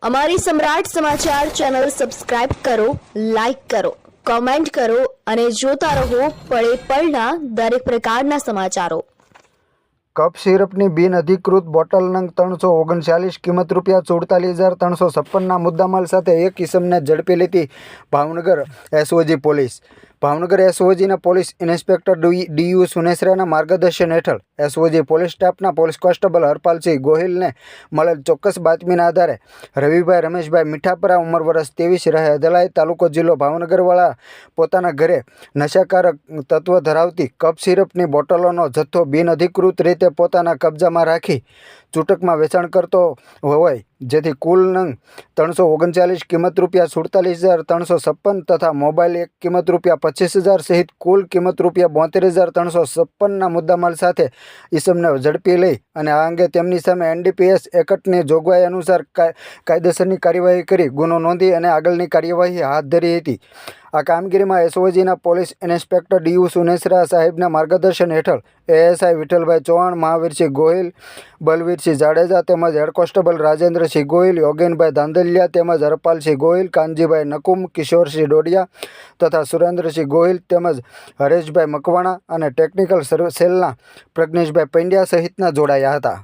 અમારી સમ્રાટ સમાચાર ચેનલ સબસ્ક્રાઇબ કરો, લાઈક કરો, કોમેન્ટ કરો અને જોતા રહો પળે પળના દરેક પ્રકારના સમાચારો। કપ સિરપની બિનઅધિકૃત બોટલ નંગ 339, કિંમત ₹47,356ના મુદ્દામાલ સાથે એક ઇસમને ઝડપી લીધી ભાવનગર એસઓજી પોલીસ। ભાવનગર એસઓજીના પોલીસ ઇન્સ્પેક્ટર ડીયુ સુનેસરાના માર્ગદર્શન હેઠળ એસઓજી પોલીસ સ્ટાફના પોલીસ કોન્સ્ટેબલ હરપાલસિંહ ગોહિલને મળેલ ચોક્કસ બાતમીના આધારે રવિભાઈ રમેશભાઈ મીઠાપરા, ઉંમર વર્ષ 23, રહે અદલાઈ, તાલુકો જિલ્લો ભાવનગરવાળા પોતાના ઘરે નશાકારક તત્વ ધરાવતી કપ સિરપની બોટલોનો જથ્થો બિનઅધિકૃત રીતે પોતાના કબજામાં રાખી છૂટકમાં વેચાણ કરતો હોય, જેથી કુલ નંગ 339, કિંમત ₹47,356 તથા મોબાઈલ એક કિંમત ₹25,000 સહિત કુલ કિંમત ₹72,356ના મુદ્દામાલ સાથે ઈસમને ઝડપી લઈ અને આ અંગે તેમની સામે એનડીપીએસ એક્ટની જોગવાઈ અનુસાર કાયદેસરની કાર્યવાહી કરી ગુનો નોંધી અને આગળની કાર્યવાહી હાથ ધરી હતી। આ કામગીરીમાં એસઓજીના પોલીસ ઇન્સ્પેક્ટર ડીયુ સુનેસરા સાહેબના માર્ગદર્શન હેઠળ એએસઆઈ વિઠ્ઠલભાઈ ચૌહાણ, મહાવીરસિંહ ગોહિલ, બલવીરસિંહ જાડેજા તેમજ હેડ કોન્સ્ટેબલ રાજેન્દ્રસિંહ ગોહિલ, યોગેનભાઈ ધાંધલિયા તેમજ હરપાલસિંહ ગોહિલ, કાનજીભાઈ નકુમ, કિશોરસિંહ ડોડિયા તથા સુરેન્દ્રસિંહ ગોહિલ તેમજ હરેશભાઈ મકવાણા અને ટેકનિકલ સેલના પ્રજ્ઞેશભાઈ પંડ્યા સહિતના જોડાયા હતા।